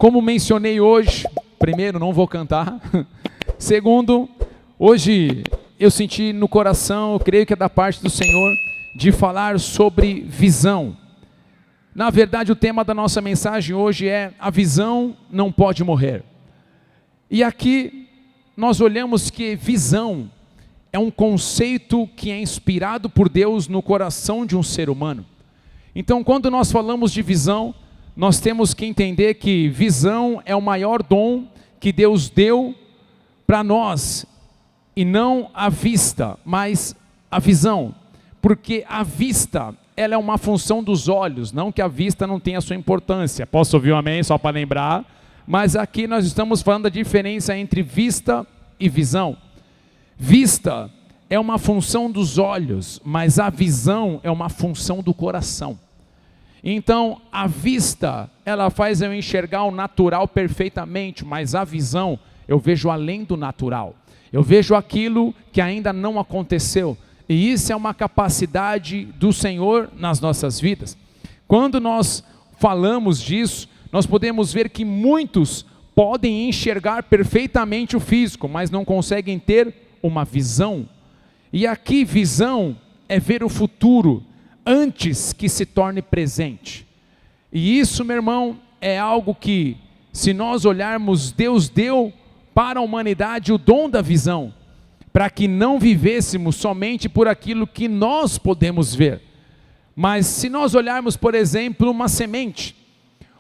Como mencionei hoje, primeiro, não vou cantar. Segundo, hoje eu senti no coração, eu creio que é da parte do Senhor, de falar sobre visão. Na verdade, o tema da nossa mensagem hoje é: a visão não pode morrer. E aqui nós olhamos que visão é um conceito que é inspirado por Deus no coração de um ser humano. Então, quando nós falamos de visão, nós temos que entender que visão é o maior dom que Deus deu para nós, e não a vista, mas a visão, porque a vista, ela é uma função dos olhos, não que a vista não tenha sua importância. Posso ouvir um amém, só para lembrar? Mas aqui nós estamos falando da diferença entre vista e visão. Vista é uma função dos olhos, mas a visão é uma função do coração. Então, a vista, ela faz eu enxergar o natural perfeitamente, mas a visão, eu vejo além do natural. Eu vejo aquilo que ainda não aconteceu. E isso é uma capacidade do Senhor nas nossas vidas. Quando nós falamos disso, nós podemos ver que muitos podem enxergar perfeitamente o físico, mas não conseguem ter uma visão. E aqui visão é ver o futuro antes que se torne presente. E isso, meu irmão, é algo que, se nós olharmos, Deus deu para a humanidade o dom da visão, para que não vivêssemos somente por aquilo que nós podemos ver. Mas se nós olharmos, por exemplo, uma semente,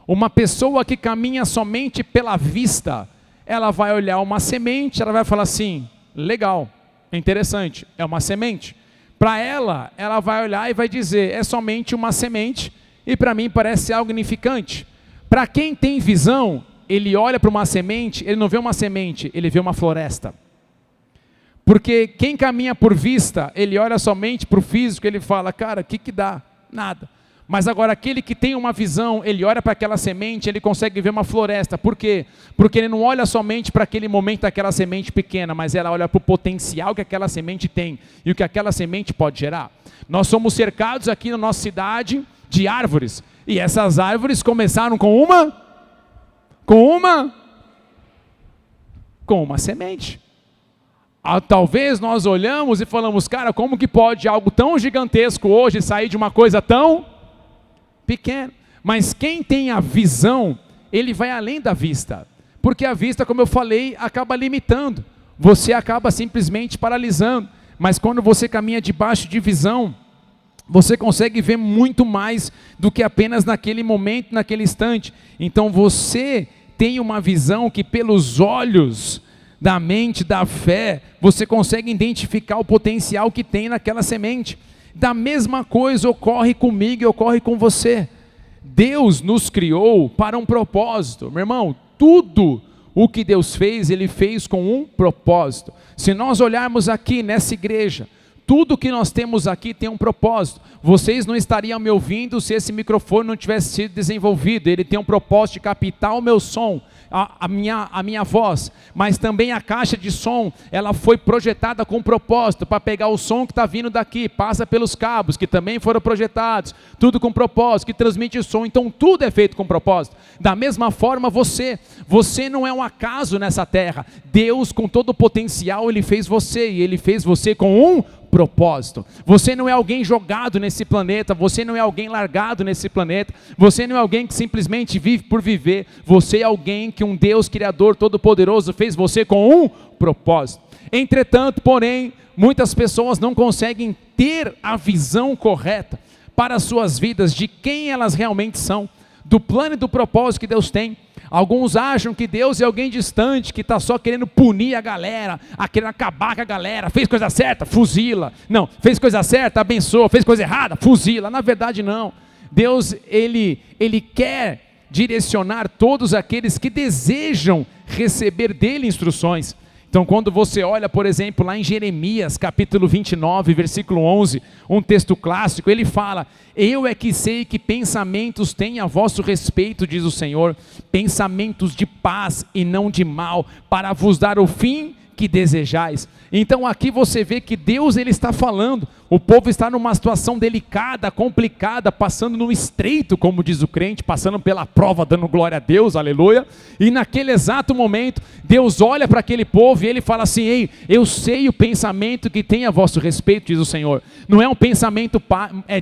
uma pessoa que caminha somente pela vista, ela vai olhar uma semente, ela vai falar assim: legal, interessante, é uma semente. Para ela, ela vai olhar e vai dizer: é somente uma semente, e para mim parece algo significante. Para quem tem visão, ele olha para uma semente, ele não vê uma semente, ele vê uma floresta. Porque quem caminha por vista, ele olha somente para o físico, ele fala: cara, o que dá? Nada. Mas agora aquele que tem uma visão, ele olha para aquela semente, ele consegue ver uma floresta. Por quê? Porque ele não olha somente para aquele momento daquela semente pequena, mas ela olha para o potencial que aquela semente tem e o que aquela semente pode gerar. Nós somos cercados aqui na nossa cidade de árvores, e essas árvores começaram com uma semente. Talvez nós olhamos e falamos: cara, como que pode algo tão gigantesco hoje sair de uma coisa tão pequena? Mas quem tem a visão, ele vai além da vista, porque a vista, como eu falei, acaba limitando, você acaba simplesmente paralisando. Mas quando você caminha debaixo de visão, você consegue ver muito mais do que apenas naquele momento, naquele instante. Então você tem uma visão que, pelos olhos da mente, da fé, você consegue identificar o potencial que tem naquela semente. Da mesma coisa ocorre comigo e ocorre com você. Deus nos criou para um propósito. Meu irmão, tudo o que Deus fez, Ele fez com um propósito. Se nós olharmos aqui nessa igreja, tudo que nós temos aqui tem um propósito. Vocês não estariam me ouvindo se esse microfone não tivesse sido desenvolvido. Ele tem um propósito de captar o meu som, a minha voz, mas também a caixa de som, ela foi projetada com propósito, para pegar o som que está vindo daqui, passa pelos cabos, que também foram projetados, tudo com propósito, que transmite som. Então tudo é feito com propósito. Da mesma forma você não é um acaso nessa terra. Deus, com todo o potencial, Ele fez você, e Ele fez você com um propósito. Você não é alguém jogado nesse planeta, você não é alguém largado nesse planeta, você não é alguém que simplesmente vive por viver, você é alguém que um Deus Criador Todo-Poderoso fez você com um propósito. Entretanto, porém, muitas pessoas não conseguem ter a visão correta para as suas vidas, de quem elas realmente são, do plano e do propósito que Deus tem. Alguns acham que Deus é alguém distante, que está só querendo punir a galera, querendo acabar com a galera. Fez coisa certa, fuzila. Não, fez coisa certa, abençoa. Fez coisa errada, fuzila. Na verdade não. Deus, Ele quer direcionar todos aqueles que desejam receber dele instruções. Então quando você olha, por exemplo, lá em Jeremias, capítulo 29, versículo 11, um texto clássico, ele fala: eu é que sei que pensamentos têm a vosso respeito, diz o Senhor, pensamentos de paz e não de mal, para vos dar o fim que desejais. Então aqui você vê que Deus ele está falando, o povo está numa situação delicada, complicada, passando no estreito, como diz o crente, passando pela prova, dando glória a Deus, aleluia, e naquele exato momento, Deus olha para aquele povo e ele fala assim: ei, eu sei o pensamento que tem a vosso respeito, diz o Senhor, não é um pensamento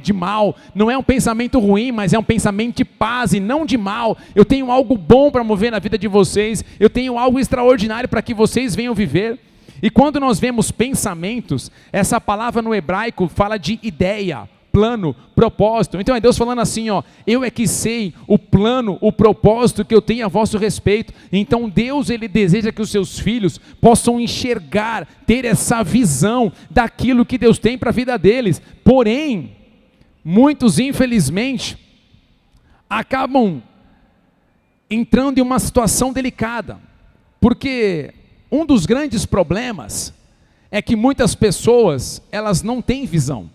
de mal, não é um pensamento ruim, mas é um pensamento de paz e não de mal. Eu tenho algo bom para mover na vida de vocês, eu tenho algo extraordinário para que vocês venham viver. E quando nós vemos pensamentos, essa palavra no hebraico fala de ideia, plano, propósito. Então é Deus falando assim, ó, eu é que sei o plano, o propósito que eu tenho a vosso respeito. Então Deus ele deseja que os seus filhos possam enxergar, ter essa visão daquilo que Deus tem para a vida deles. Porém, muitos infelizmente acabam entrando em uma situação delicada, porque um dos grandes problemas é que muitas pessoas, elas não têm visão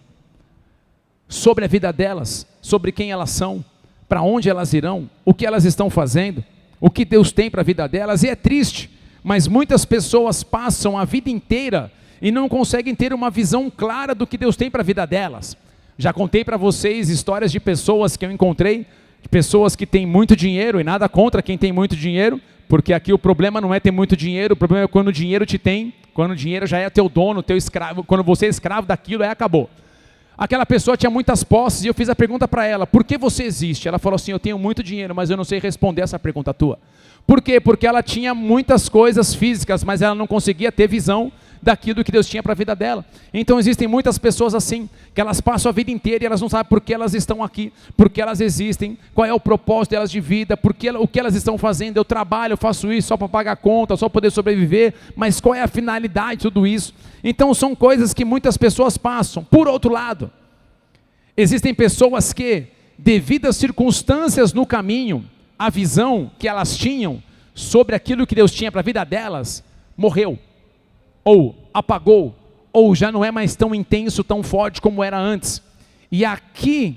sobre a vida delas, sobre quem elas são, para onde elas irão, o que elas estão fazendo, o que Deus tem para a vida delas. E é triste, mas muitas pessoas passam a vida inteira e não conseguem ter uma visão clara do que Deus tem para a vida delas. Já contei para vocês histórias de pessoas que eu encontrei, de pessoas que têm muito dinheiro, e nada contra quem tem muito dinheiro, porque aqui o problema não é ter muito dinheiro, o problema é quando o dinheiro te tem, quando o dinheiro já é teu dono, teu escravo, quando você é escravo daquilo, aí acabou. Aquela pessoa tinha muitas posses e eu fiz a pergunta para ela: por que você existe? Ela falou assim: eu tenho muito dinheiro, mas eu não sei responder essa pergunta tua. Por quê? Porque ela tinha muitas coisas físicas, mas ela não conseguia ter visão daquilo que Deus tinha para a vida dela. Então existem muitas pessoas assim, que elas passam a vida inteira e elas não sabem por que elas estão aqui, por que elas existem, qual é o propósito delas de vida, o que elas estão fazendo. Eu trabalho, eu faço isso só para pagar a conta, só para poder sobreviver, mas qual é a finalidade de tudo isso? Então são coisas que muitas pessoas passam. Por outro lado, existem pessoas que, devido às circunstâncias no caminho, a visão que elas tinham sobre aquilo que Deus tinha para a vida delas, morreu, ou apagou, ou já não é mais tão intenso, tão forte como era antes. E aqui,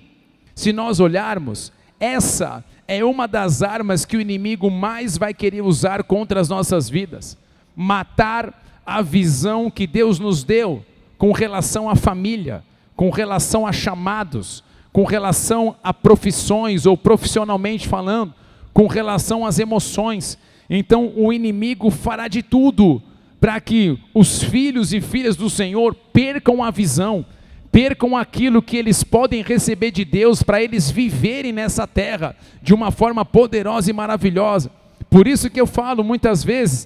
se nós olharmos, essa é uma das armas que o inimigo mais vai querer usar contra as nossas vidas: matar a visão que Deus nos deu com relação à família, com relação a chamados, com relação a profissões, ou profissionalmente falando, com relação às emoções. Então o inimigo fará de tudo para que os filhos e filhas do Senhor percam a visão, percam aquilo que eles podem receber de Deus, para eles viverem nessa terra de uma forma poderosa e maravilhosa. Por isso que eu falo muitas vezes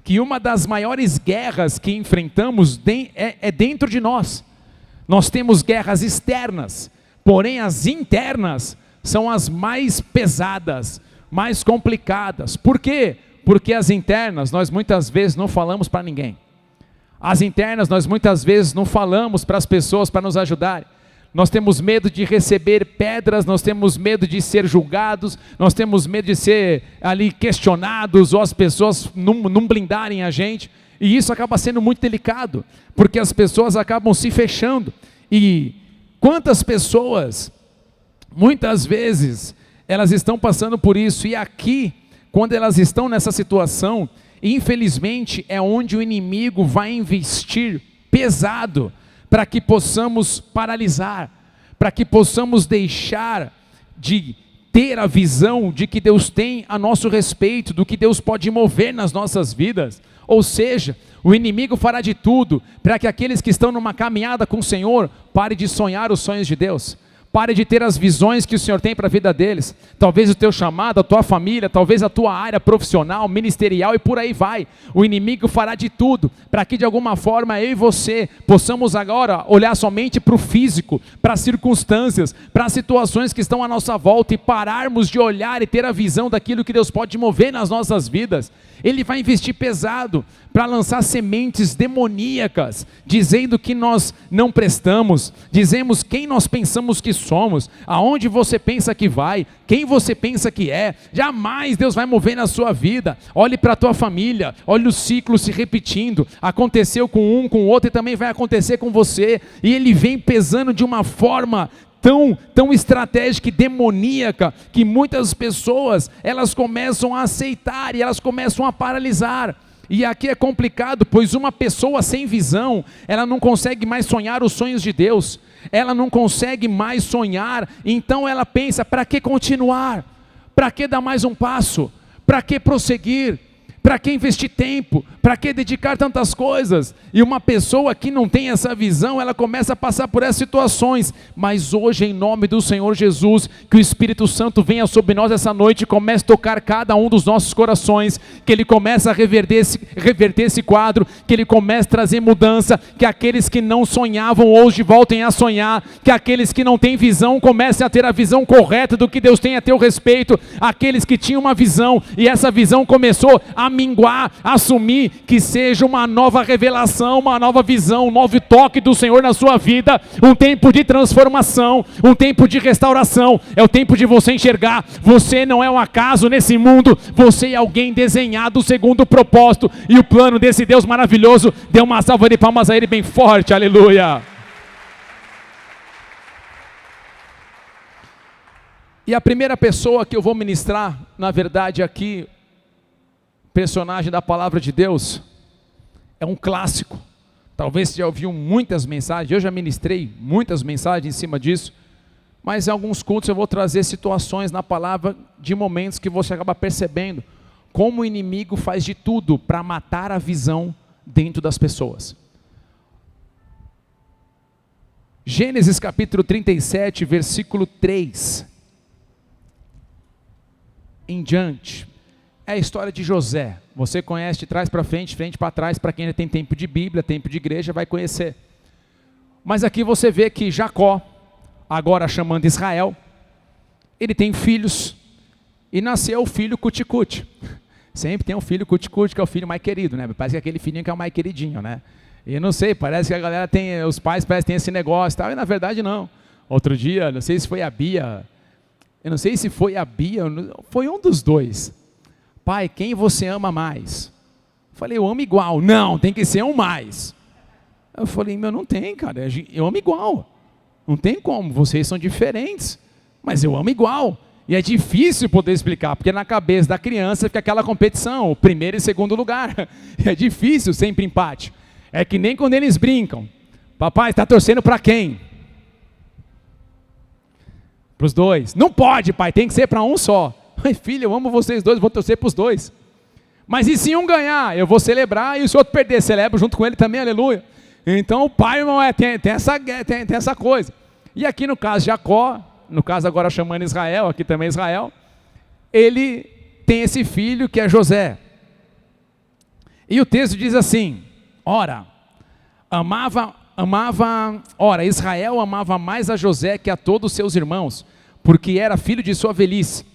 que uma das maiores guerras que enfrentamos é dentro de nós. Nós temos guerras externas, porém as internas são as mais pesadas, mais complicadas. Por quê? Porque as internas nós muitas vezes não falamos para ninguém. As internas nós muitas vezes não falamos para as pessoas para nos ajudarem. Nós temos medo de receber pedras, nós temos medo de ser julgados, nós temos medo de ser ali questionados, ou as pessoas não blindarem a gente. E isso acaba sendo muito delicado, porque as pessoas acabam se fechando. E quantas pessoas, muitas vezes, elas estão passando por isso, e aqui, quando elas estão nessa situação, infelizmente é onde o inimigo vai investir pesado, para que possamos paralisar, para que possamos deixar de ter a visão de que Deus tem a nosso respeito, do que Deus pode mover nas nossas vidas. Ou seja, o inimigo fará de tudo para que aqueles que estão numa caminhada com o Senhor parem de sonhar os sonhos de Deus, pare de ter as visões que o Senhor tem para a vida deles. Talvez o teu chamado, a tua família, talvez a tua área profissional, ministerial, e por aí vai. O inimigo fará de tudo para que de alguma forma eu e você possamos agora olhar somente para o físico, para as circunstâncias, para as situações que estão à nossa volta, e pararmos de olhar e ter a visão daquilo que Deus pode mover nas nossas vidas. Ele vai investir pesado para lançar sementes demoníacas, dizendo que nós não prestamos, dizemos quem nós pensamos que somos, aonde você pensa que vai, quem você pensa que é. Jamais Deus vai mover na sua vida. Olhe para a tua família, olhe o ciclo se repetindo, aconteceu com um, com o outro, e também vai acontecer com você, e ele vem pesando de uma forma tão estratégica e demoníaca, que muitas pessoas, elas começam a aceitar, e elas começam a paralisar. E aqui é complicado, pois uma pessoa sem visão, ela não consegue mais sonhar os sonhos de Deus, ela não consegue mais sonhar, então ela pensa, para que continuar? Para que dar mais um passo? Para que prosseguir? Para que investir tempo? Para que dedicar tantas coisas? E uma pessoa que não tem essa visão, ela começa a passar por essas situações. Mas hoje, em nome do Senhor Jesus, que o Espírito Santo venha sobre nós essa noite e comece a tocar cada um dos nossos corações, que Ele comece a reverter esse quadro, que Ele comece a trazer mudança, que aqueles que não sonhavam hoje voltem a sonhar, que aqueles que não têm visão comecem a ter a visão correta do que Deus tem a teu respeito, aqueles que tinham uma visão e essa visão começou a minguar, a sumir, que seja uma nova revelação, uma nova visão, um novo toque do Senhor na sua vida, um tempo de transformação, um tempo de restauração, é o tempo de você enxergar, você não é um acaso nesse mundo, você é alguém desenhado segundo o propósito e o plano desse Deus maravilhoso. Dê uma salva de palmas a Ele bem forte, aleluia. E a primeira pessoa que eu vou ministrar, na verdade aqui, personagem da palavra de Deus, é um clássico. Talvez você já ouviu muitas mensagens, eu já ministrei muitas mensagens em cima disso, mas em alguns cultos eu vou trazer situações na palavra de momentos que você acaba percebendo como o inimigo faz de tudo para matar a visão dentro das pessoas. Gênesis capítulo 37, versículo 3 em diante. É a história de José. Você conhece de trás para frente, frente para trás, para quem ainda tem tempo de Bíblia, tempo de igreja, vai conhecer. Mas aqui você vê que Jacó, agora chamando Israel, ele tem filhos, e nasceu o filho cuticute. Sempre tem um filho cuticute, que é o filho mais querido, né? Parece que é aquele filhinho que é o mais queridinho, né? E não sei, parece que a galera tem, os pais parecem que tem esse negócio e tal, e na verdade não. Outro dia, não sei se foi a Bia, foi um dos dois. Pai, quem você ama mais? Eu falei, eu amo igual. Não, tem que ser um mais. Eu falei, não tem, cara, eu amo igual. Não tem como, vocês são diferentes, mas eu amo igual. E é difícil poder explicar, porque na cabeça da criança fica aquela competição, o primeiro e segundo lugar. É difícil sempre empate. É que nem quando eles brincam. Papai, está torcendo para quem? Para os dois. Não pode, pai, tem que ser para um só. Ai, filho, eu amo vocês dois, vou torcer para os dois. Mas e se um ganhar, eu vou celebrar, e se o outro perder, celebro junto com ele também, aleluia. Então o pai, irmão, tem essa coisa. E aqui no caso Jacó, no caso agora chamando Israel, aqui também Israel, ele tem esse filho que é José. E o texto diz assim, Israel amava mais a José que a todos os seus irmãos, porque era filho de sua velhice.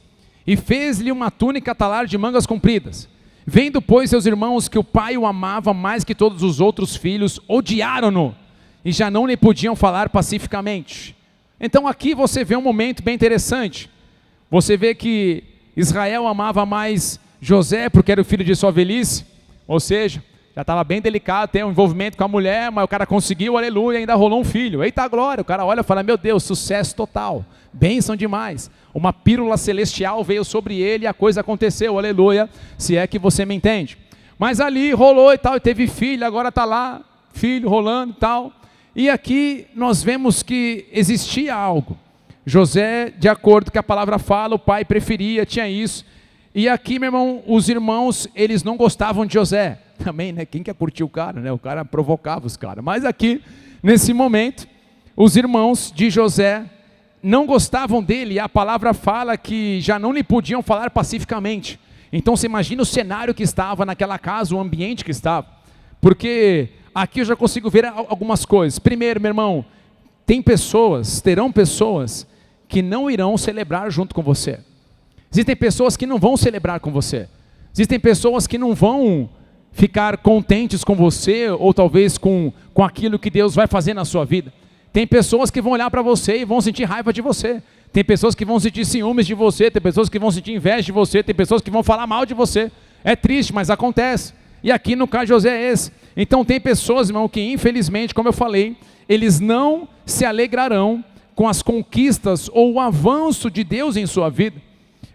E fez-lhe uma túnica talar de mangas compridas. Vendo, pois, seus irmãos que o pai o amava mais que todos os outros filhos, odiaram-no, e já não lhe podiam falar pacificamente. Então aqui você vê um momento bem interessante. Você vê que Israel amava mais José, porque era o filho de sua velhice, ou seja, já estava bem delicado, tem um envolvimento com a mulher, mas o cara conseguiu, aleluia, ainda rolou um filho. Eita glória, o cara olha e fala, meu Deus, sucesso total, bênção demais. Uma pílula celestial veio sobre ele e a coisa aconteceu, aleluia, se é que você me entende. Mas ali rolou e tal, e teve filho, agora está lá, filho rolando e tal. E aqui nós vemos que existia algo. José, de acordo com o que a palavra fala, o pai preferia, tinha isso. E aqui, meu irmão, os irmãos, eles não gostavam de José. Também, né? Quem quer curtir o cara, né? O cara provocava os caras. Mas aqui, nesse momento, os irmãos de José não gostavam dele. E a palavra fala que já não lhe podiam falar pacificamente. Então você imagina o cenário que estava naquela casa, o ambiente que estava. Porque aqui eu já consigo ver algumas coisas. Primeiro, meu irmão, terão pessoas que não irão celebrar junto com você. Existem pessoas que não vão celebrar com você. Existem pessoas que não vão ficar contentes com você, ou talvez com aquilo que Deus vai fazer na sua vida. Tem pessoas que vão olhar para você e vão sentir raiva de você. Tem pessoas que vão sentir ciúmes de você, tem pessoas que vão sentir inveja de você, tem pessoas que vão falar mal de você. É triste, mas acontece. E aqui no caso de José é esse. Então tem pessoas, irmão, que infelizmente, como eu falei, eles não se alegrarão com as conquistas ou o avanço de Deus em sua vida.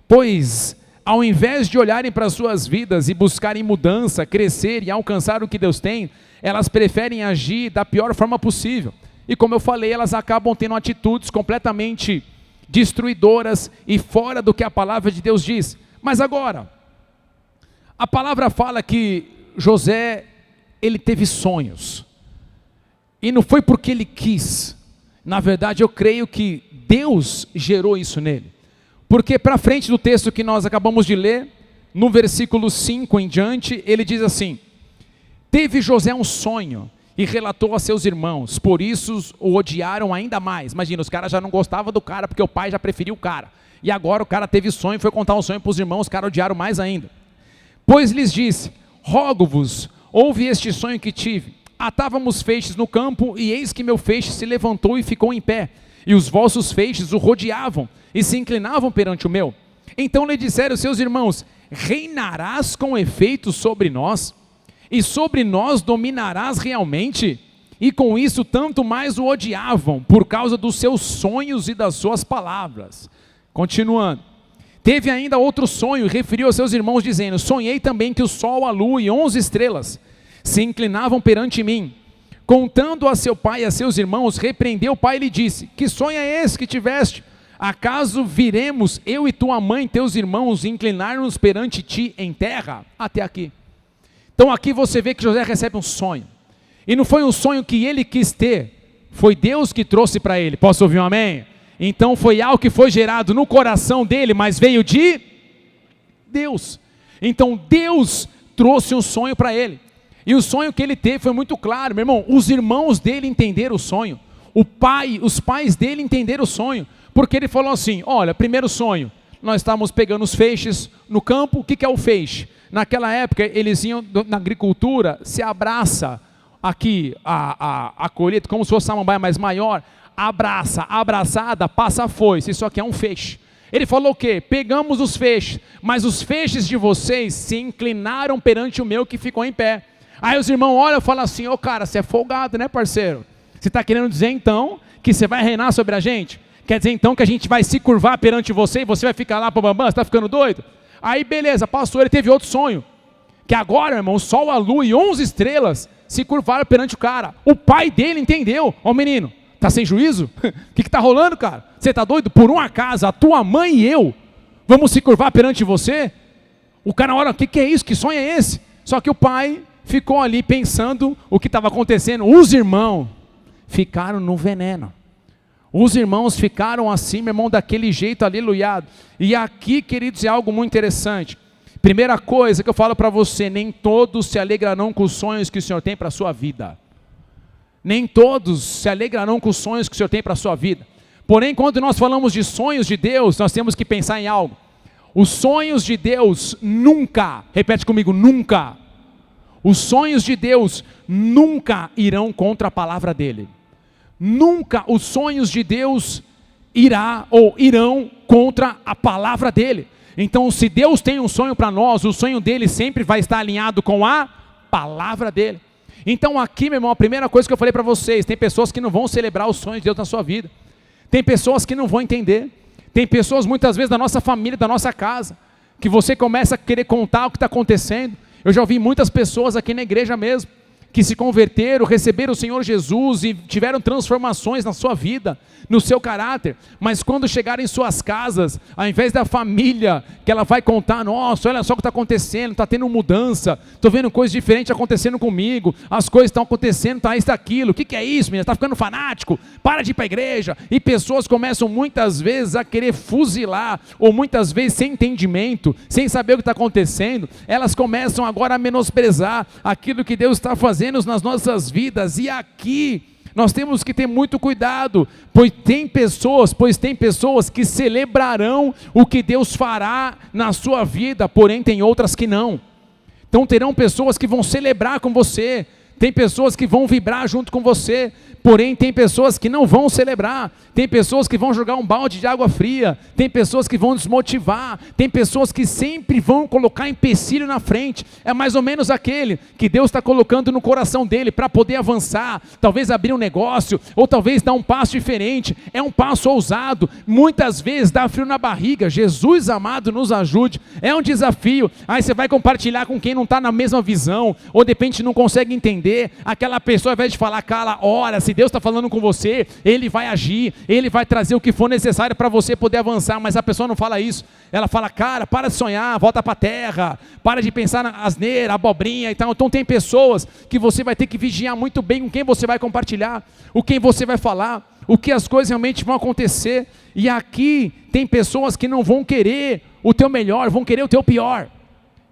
Pois ao invés de olharem para as suas vidas e buscarem mudança, crescer e alcançar o que Deus tem, elas preferem agir da pior forma possível. E como eu falei, elas acabam tendo atitudes completamente destruidoras e fora do que a palavra de Deus diz. Mas agora, a palavra fala que José, ele teve sonhos. E não foi porque ele quis. Na verdade, eu creio que Deus gerou isso nele. Porque para frente do texto que nós acabamos de ler, no versículo 5 em diante, ele diz assim: teve José um sonho e relatou a seus irmãos, por isso o odiaram ainda mais. Imagina, os caras já não gostavam do cara, porque o pai já preferia o cara. E agora o cara teve sonho, foi contar um sonho para os irmãos, os caras odiaram mais ainda. Pois lhes disse: rogo-vos, ouve este sonho que tive. Atávamos feixes no campo, e eis que meu feixe se levantou e ficou em pé. E os vossos feixes o rodeavam, e se inclinavam perante o meu. Então lhe disseram seus irmãos: reinarás com efeito sobre nós? E sobre nós dominarás realmente? E com isso tanto mais o odiavam, por causa dos seus sonhos e das suas palavras. Continuando. Teve ainda outro sonho, e referiu aos seus irmãos, dizendo: sonhei também que o sol, a lua e 11 estrelas se inclinavam perante mim. Contando a seu pai e a seus irmãos, repreendeu o pai e lhe disse: que sonho é esse que tiveste? Acaso viremos, eu e tua mãe, teus irmãos, inclinar-nos perante ti em terra? Até aqui. Então aqui você vê que José recebe um sonho. E não foi um sonho que ele quis ter, foi Deus que trouxe para ele. Posso ouvir um amém? Então foi algo que foi gerado no coração dele, mas veio de Deus. Então Deus trouxe um sonho para ele. E o sonho que ele teve foi muito claro, meu irmão. Os irmãos dele entenderam o sonho. Os pais dele entenderam o sonho. Porque ele falou assim: olha, primeiro sonho, nós estávamos pegando os feixes no campo. O que é o feixe? Naquela época, eles iam na agricultura, se abraça aqui a colheita, como se fosse uma samambaia mais maior, abraça, abraçada, passa a foice, isso aqui é um feixe. Ele falou o quê? Pegamos os feixes, mas os feixes de vocês se inclinaram perante o meu que ficou em pé. Aí os irmãos olham e falam assim: ô cara, você é folgado, né, parceiro? Você está querendo dizer então que você vai reinar sobre a gente? Quer dizer então que a gente vai se curvar perante você e você vai ficar lá para o bambam? Você está ficando doido? Aí beleza, passou, ele teve outro sonho, que agora, irmão, o sol, a lua e 11 estrelas se curvaram perante o cara. O pai dele entendeu: ó menino, tá sem juízo? O que tá rolando, cara? Você tá doido? Por um acaso, a tua mãe e eu vamos se curvar perante você? O cara olha: o que é isso? Que sonho é esse? Só que o pai ficou ali pensando o que estava acontecendo. Os irmãos ficaram no veneno. Os irmãos ficaram assim, meu irmão, daquele jeito, aleluiado. E aqui, queridos, é algo muito interessante. Primeira coisa que eu falo para você: nem todos se alegrarão com os sonhos que o Senhor tem para a sua vida. Nem todos se alegrarão com os sonhos que o Senhor tem para a sua vida. Porém, quando nós falamos de sonhos de Deus, nós temos que pensar em algo. Os sonhos de Deus nunca, repete comigo, nunca. Os sonhos de Deus nunca irão contra a palavra dele. Nunca os sonhos de Deus irão contra a palavra dele. Então, se Deus tem um sonho para nós, o sonho dele sempre vai estar alinhado com a palavra dele. Então aqui, meu irmão, a primeira coisa que eu falei para vocês: tem pessoas que não vão celebrar os sonhos de Deus na sua vida. Tem pessoas que não vão entender. Tem pessoas muitas vezes da nossa família, da nossa casa, que você começa a querer contar o que está acontecendo. Eu já ouvi muitas pessoas aqui na igreja mesmo, que se converteram, receberam o Senhor Jesus e tiveram transformações na sua vida, no seu caráter, mas quando chegarem em suas casas, ao invés da família, que ela vai contar: nossa, olha só o que está acontecendo, está tendo mudança, estou vendo coisas diferentes acontecendo comigo, as coisas estão acontecendo, está isso, aquilo, o que é isso, menina? Está ficando fanático, para de ir para a igreja. E pessoas começam muitas vezes a querer fuzilar, ou muitas vezes sem entendimento, sem saber o que está acontecendo, elas começam agora a menosprezar aquilo que Deus está fazendo nas nossas vidas. E aqui nós temos que ter muito cuidado, pois tem pessoas que celebrarão o que Deus fará na sua vida, porém tem outras que não. Então terão pessoas que vão celebrar com você, tem pessoas que vão vibrar junto com você, porém tem pessoas que não vão celebrar, tem pessoas que vão jogar um balde de água fria, tem pessoas que vão desmotivar, tem pessoas que sempre vão colocar empecilho na frente. É mais ou menos aquele que Deus está colocando no coração dele para poder avançar, talvez abrir um negócio, ou talvez dar um passo diferente. É um passo ousado, muitas vezes dá frio na barriga. Jesus amado, nos ajude. É um desafio. Aí você vai compartilhar com quem não está na mesma visão, ou de repente não consegue entender. Aquela pessoa, ao invés de falar, cala, ora, se Deus está falando com você, Ele vai agir, Ele vai trazer o que for necessário para você poder avançar. Mas a pessoa não fala isso. Ela fala, cara, para de sonhar, volta para a terra, para de pensar na asneira, abobrinha e tal. Então tem pessoas que você vai ter que vigiar muito bem com quem você vai compartilhar, o quem você vai falar, o que as coisas realmente vão acontecer. E aqui tem pessoas que não vão querer o teu melhor, vão querer o teu pior.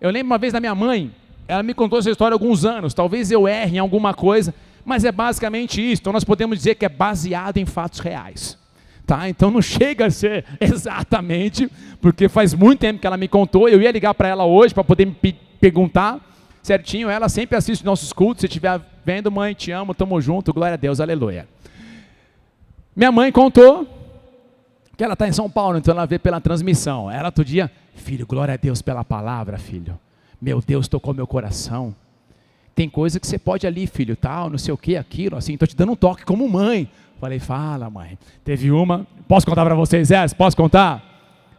Eu lembro uma vez da minha mãe, ela me contou essa história há alguns anos, talvez eu erre em alguma coisa, mas é basicamente isso. Então nós podemos dizer que é baseado em fatos reais, tá? Então não chega a ser exatamente, porque faz muito tempo que ela me contou. Eu ia ligar para ela hoje para poder me perguntar certinho. Ela sempre assiste nossos cultos. Se estiver vendo, mãe, te amo, tamo junto, glória a Deus, aleluia. Minha mãe contou que ela está em São Paulo, então ela vê pela transmissão. Ela outro dia, filho, glória a Deus pela palavra, filho. Meu Deus, tocou meu coração. Tem coisa que você pode ali, filho, tal, não sei o que, aquilo, assim, estou te dando um toque como mãe. Falei, fala, mãe. Teve uma, posso contar para vocês essa? Posso contar?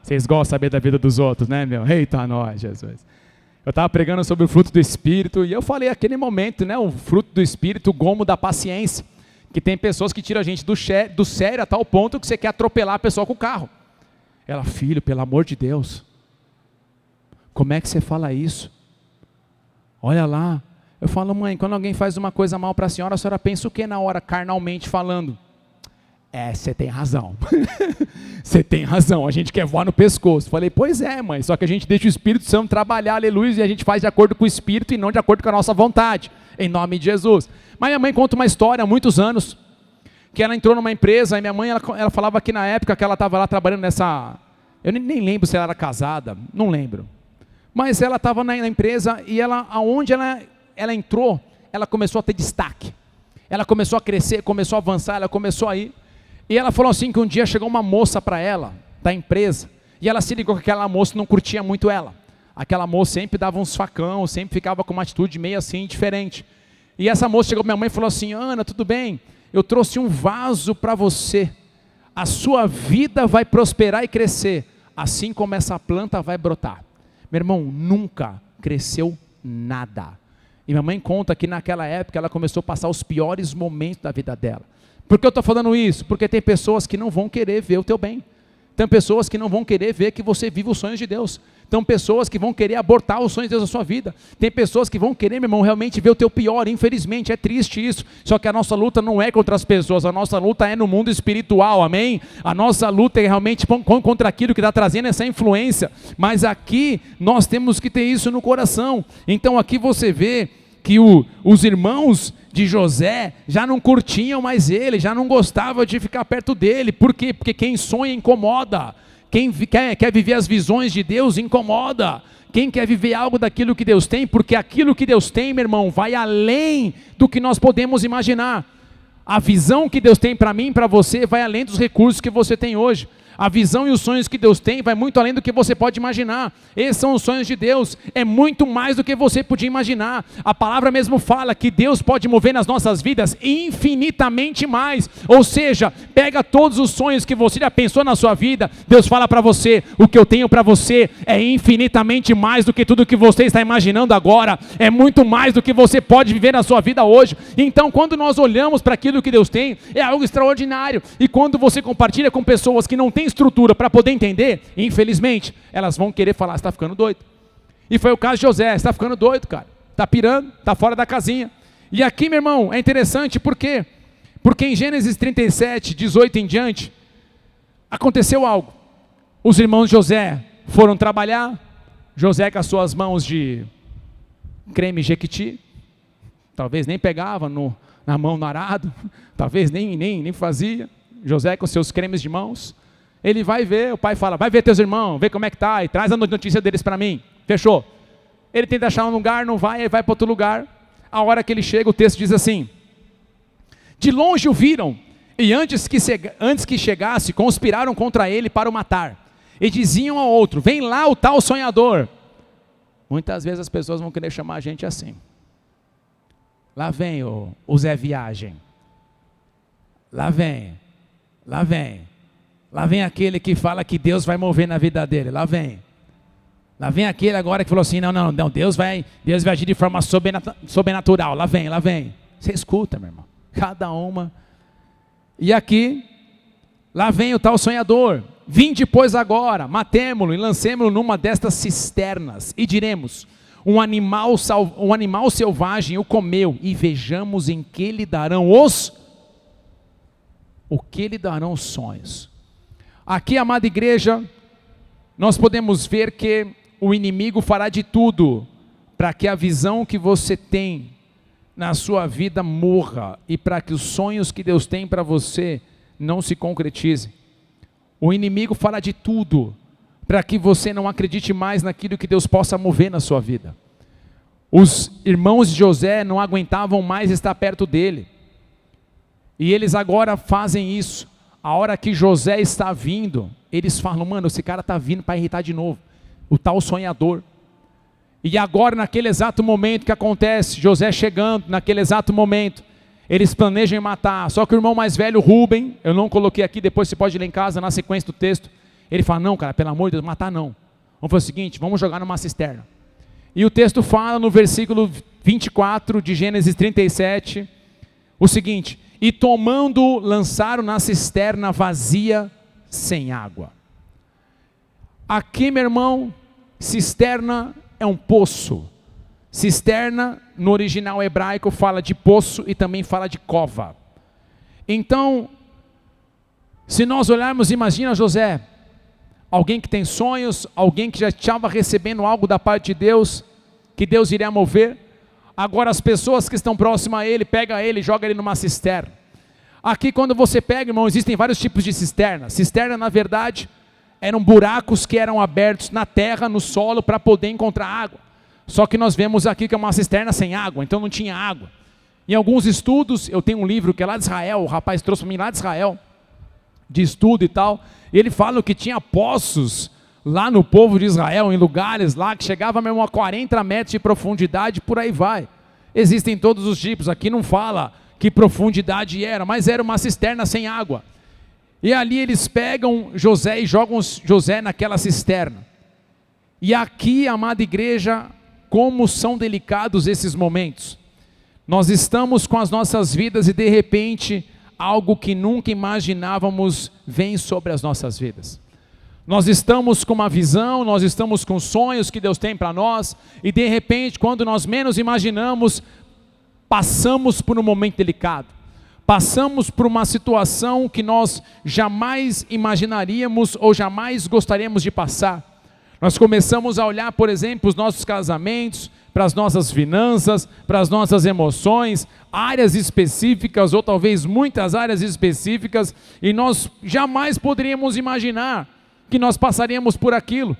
Vocês gostam de saber da vida dos outros, né, meu? Eita nós, Jesus. Eu estava pregando sobre o fruto do Espírito, e eu falei aquele momento, né, o fruto do Espírito, o gomo da paciência. Que tem pessoas que tiram a gente do sério a tal ponto que você quer atropelar a pessoa com o carro. Ela, filho, pelo amor de Deus, como é que você fala isso? Olha lá. Eu falo, mãe, quando alguém faz uma coisa mal para a senhora pensa o que na hora, carnalmente falando? Você tem razão. Você tem razão, a gente quer voar no pescoço. Falei, pois é, mãe, só que a gente deixa o Espírito Santo trabalhar, aleluia, e a gente faz de acordo com o Espírito e não de acordo com a nossa vontade, em nome de Jesus. Mas minha mãe conta uma história há muitos anos, que ela entrou numa empresa, e minha mãe, ela falava que na época que ela estava lá trabalhando nessa, eu nem lembro se ela era casada, não lembro, mas ela estava na empresa, e aonde ela entrou, ela começou a ter destaque, ela começou a crescer, começou a avançar, ela começou a ir. E ela falou assim que um dia chegou uma moça para ela, da empresa, e ela se ligou que aquela moça não curtia muito ela. Aquela moça sempre dava uns facão, sempre ficava com uma atitude meio assim, diferente. E essa moça chegou para minha mãe e falou assim, Ana, tudo bem? Eu trouxe um vaso para você. A sua vida vai prosperar e crescer, assim como essa planta vai brotar. Meu irmão, nunca cresceu nada. E minha mãe conta que naquela época ela começou a passar os piores momentos da vida dela. Por que eu estou falando isso? Porque tem pessoas que não vão querer ver o teu bem. Tem pessoas que não vão querer ver que você vive os sonhos de Deus. Tem pessoas que vão querer abortar os sonhos de Deus na sua vida. Tem pessoas que vão querer, meu irmão, realmente ver o teu pior. Infelizmente, é triste isso. Só que a nossa luta não é contra as pessoas. A nossa luta é no mundo espiritual, amém? A nossa luta é realmente contra aquilo que está trazendo essa influência. Mas aqui, nós temos que ter isso no coração. Então aqui você vê que os irmãos de José já não curtiam mais ele, já não gostavam de ficar perto dele. Por quê? Porque quem sonha incomoda. Quem quer viver as visões de Deus incomoda. Quem quer viver algo daquilo que Deus tem, porque aquilo que Deus tem, meu irmão, vai além do que nós podemos imaginar. A visão que Deus tem para mim e para você vai além dos recursos que você tem hoje. A visão e os sonhos que Deus tem vai muito além do que você pode imaginar. Esses são os sonhos de Deus. É muito mais do que você podia imaginar. A palavra mesmo fala que Deus pode mover nas nossas vidas infinitamente mais. Ou seja, pega todos os sonhos que você já pensou na sua vida. Deus fala para você, o que eu tenho para você é infinitamente mais do que tudo que você está imaginando agora. É muito mais do que você pode viver na sua vida hoje. Então, quando nós olhamos para aquilo que Deus tem, é algo extraordinário. E quando você compartilha com pessoas que não têm estrutura para poder entender, infelizmente, elas vão querer falar, você está ficando doido. E foi o caso de José, você está ficando doido, cara. Está pirando, está fora da casinha. E aqui, meu irmão, é interessante, por quê? Porque em Gênesis 37, 18 em diante, aconteceu algo. Os irmãos de José foram trabalhar, José com as suas mãos de creme Jequiti, talvez nem pegava na mão no arado, talvez nem fazia. José com seus cremes de mãos, ele vai ver, o pai fala, vai ver teus irmãos, vê como é que tá, e traz a notícia deles para mim. Fechou. Ele tenta achar um lugar, não vai, aí vai para outro lugar. A hora que ele chega, o texto diz assim: de longe o viram, e antes que chegasse, conspiraram contra ele para o matar. E diziam ao outro: vem lá o tal sonhador. Muitas vezes as pessoas vão querer chamar a gente assim. Lá vem o Zé Viagem. Lá vem aquele que fala que Deus vai mover na vida dele. Lá vem aquele agora que falou assim: não, Deus vai agir de forma sobrenatural. Lá vem. Você escuta, meu irmão, cada uma. E aqui, lá vem o tal sonhador. Vinde, pois, agora, matemo-lo e lancemo-lo numa destas cisternas, e diremos: um animal selvagem o comeu, e vejamos em que lhe darão os sonhos. Aqui, amada igreja, nós podemos ver que o inimigo fará de tudo para que a visão que você tem na sua vida morra, e para que os sonhos que Deus tem para você não se concretizem. O inimigo fará de tudo para que você não acredite mais naquilo que Deus possa mover na sua vida. Os irmãos de José não aguentavam mais estar perto dele, e eles agora fazem isso. A hora que José está vindo, eles falam: mano, esse cara está vindo para irritar de novo, o tal sonhador. E agora, naquele exato momento que acontece, José chegando, naquele exato momento, eles planejam em matar. Só que o irmão mais velho, Rubem, eu não coloquei aqui, depois você pode ler em casa, na sequência do texto, ele fala: não, cara, pelo amor de Deus, matar não. Vamos fazer o seguinte, vamos jogar numa cisterna. E o texto fala no versículo 24 de Gênesis 37, o seguinte: e tomando, lançaram na cisterna vazia, sem água. Aqui, meu irmão, cisterna é um poço. Cisterna, no original hebraico, fala de poço e também fala de cova. Então, se nós olharmos, imagina José, alguém que tem sonhos, alguém que já estava recebendo algo da parte de Deus, que Deus iria mover. Agora as pessoas que estão próximas a ele, pega ele e joga ele numa cisterna. Aqui, quando você pega, irmão, existem vários tipos de cisterna. Cisterna, na verdade, eram buracos que eram abertos na terra, no solo, para poder encontrar água. Só que nós vemos aqui que é uma cisterna sem água, então não tinha água. Em alguns estudos, eu tenho um livro que é lá de Israel, o rapaz trouxe para mim lá de Israel, de estudo e tal, e ele fala que tinha poços lá no povo de Israel, em lugares lá que chegava mesmo a 40 metros de profundidade, por aí vai. Existem todos os tipos, aqui não fala que profundidade era, mas era uma cisterna sem água. E ali eles pegam José e jogam José naquela cisterna. E aqui, amada igreja, como são delicados esses momentos. Nós estamos com as nossas vidas e de repente, algo que nunca imaginávamos vem sobre as nossas vidas. Nós estamos com uma visão, nós estamos com sonhos que Deus tem para nós, e de repente, quando nós menos imaginamos, passamos por um momento delicado. Passamos por uma situação que nós jamais imaginaríamos ou jamais gostaríamos de passar. Nós começamos a olhar, por exemplo, os nossos casamentos, para as nossas finanças, para as nossas emoções, áreas específicas ou talvez muitas áreas específicas, e nós jamais poderíamos imaginar que nós passaríamos por aquilo.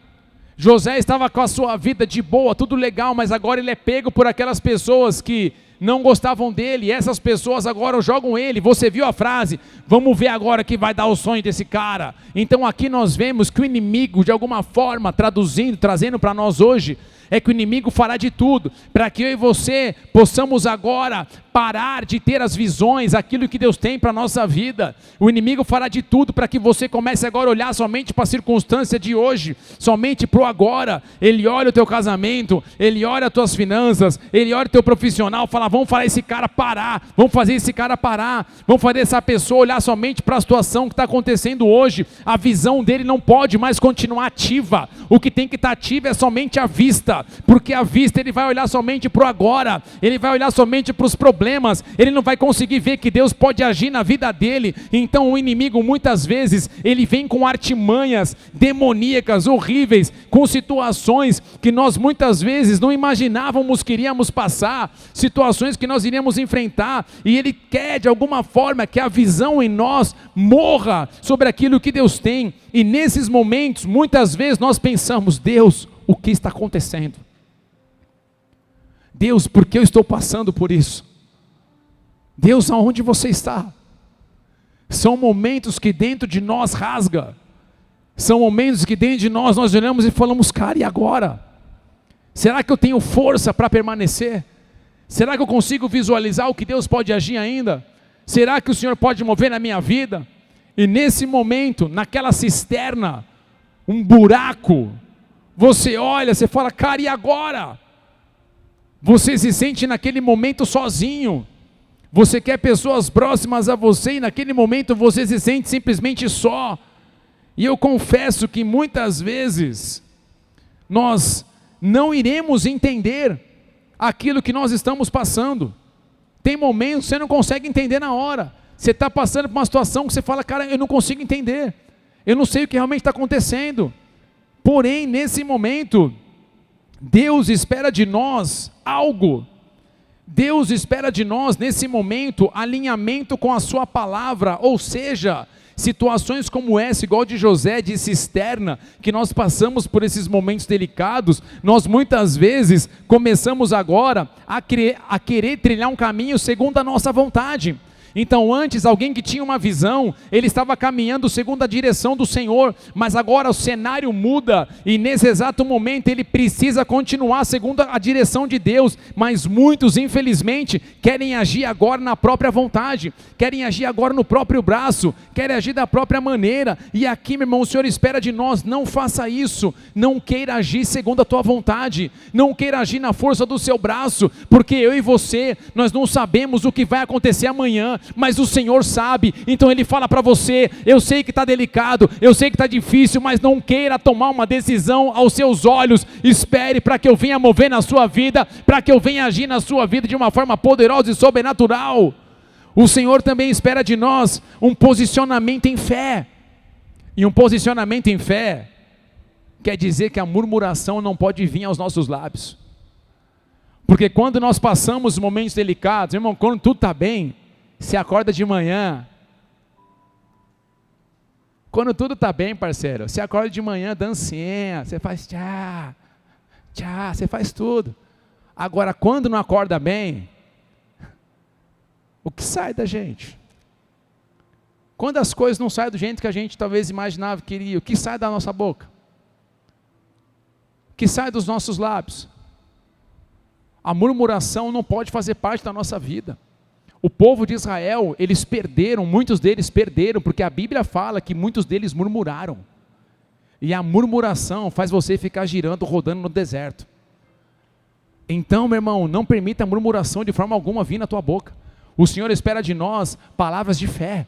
José estava com a sua vida de boa, tudo legal, mas agora ele é pego por aquelas pessoas que não gostavam dele, e essas pessoas agora jogam ele. Você viu a frase: vamos ver agora que vai dar o sonho desse cara. Então aqui nós vemos que o inimigo, de alguma forma, trazendo para nós hoje, é que o inimigo fará de tudo para que eu e você possamos agora parar de ter as visões, aquilo que Deus tem para a nossa vida. O inimigo fará de tudo para que você comece agora a olhar somente para a circunstância de hoje, somente para o agora. Ele olha o teu casamento, ele olha as tuas finanças, ele olha o teu profissional, fala: vamos fazer esse cara parar, vamos fazer esse cara parar, vamos fazer essa pessoa olhar somente para a situação que está acontecendo hoje. A visão dele não pode mais continuar ativa, o que tem que estar ativo é somente a vista, porque a vista ele vai olhar somente para o agora, ele vai olhar somente para os problemas, ele não vai conseguir ver que Deus pode agir na vida dele. Então o inimigo muitas vezes, ele vem com artimanhas demoníacas, horríveis, com situações que nós muitas vezes não imaginávamos que iríamos passar, situações que nós iríamos enfrentar, e ele quer de alguma forma que a visão em nós morra sobre aquilo que Deus tem. E nesses momentos, muitas vezes nós pensamos: Deus, o que está acontecendo? Deus, por que eu estou passando por isso? Deus, aonde você está? São momentos que dentro de nós rasga. São momentos que dentro de nós olhamos e falamos, cara, e agora? Será que eu tenho força para permanecer? Será que eu consigo visualizar o que Deus pode agir ainda? Será que o Senhor pode mover na minha vida? E nesse momento, naquela cisterna, um buraco, você olha, você fala, cara, e agora? Você se sente naquele momento sozinho. Você quer pessoas próximas a você e naquele momento você se sente simplesmente só. E eu confesso que muitas vezes nós não iremos entender aquilo que nós estamos passando. Tem momentos que você não consegue entender na hora. Você está passando por uma situação que você fala, cara, eu não consigo entender. Eu não sei o que realmente está acontecendo. Porém, nesse momento, Deus espera de nós algo. Deus espera de nós, nesse momento, alinhamento com a sua palavra, ou seja, situações como essa, igual de José, de cisterna, que nós passamos por esses momentos delicados, nós muitas vezes começamos agora a querer trilhar um caminho segundo a nossa vontade. Então antes, alguém que tinha uma visão, ele estava caminhando segundo a direção do Senhor, mas agora o cenário muda, e nesse exato momento ele precisa continuar segundo a direção de Deus, mas muitos infelizmente querem agir agora na própria vontade, querem agir agora no próprio braço, querem agir da própria maneira, e aqui, meu irmão, o Senhor espera de nós, não faça isso, não queira agir segundo a tua vontade, não queira agir na força do seu braço, porque eu e você, nós não sabemos o que vai acontecer amanhã, mas o Senhor sabe. Então Ele fala para você, eu sei que está delicado, eu sei que está difícil, mas não queira tomar uma decisão aos seus olhos, espere para que eu venha mover na sua vida, para que eu venha agir na sua vida de uma forma poderosa e sobrenatural. O Senhor também espera de nós um posicionamento em fé, e um posicionamento em fé quer dizer que a murmuração não pode vir aos nossos lábios, porque quando nós passamos momentos delicados, irmão, quando tudo está bem, você acorda de manhã, quando tudo está bem, parceiro, você acorda de manhã, dancinha, você faz tchá, tchá, você faz tudo. Agora, quando não acorda bem, o que sai da gente? Quando as coisas não saem do jeito que a gente talvez imaginava que queria, o que sai da nossa boca? O que sai dos nossos lábios? A murmuração não pode fazer parte da nossa vida. O povo de Israel, eles perderam, muitos deles perderam, porque a Bíblia fala que muitos deles murmuraram. E a murmuração faz você ficar girando, rodando no deserto. Então, meu irmão, não permita a murmuração de forma alguma vir na tua boca. O Senhor espera de nós palavras de fé.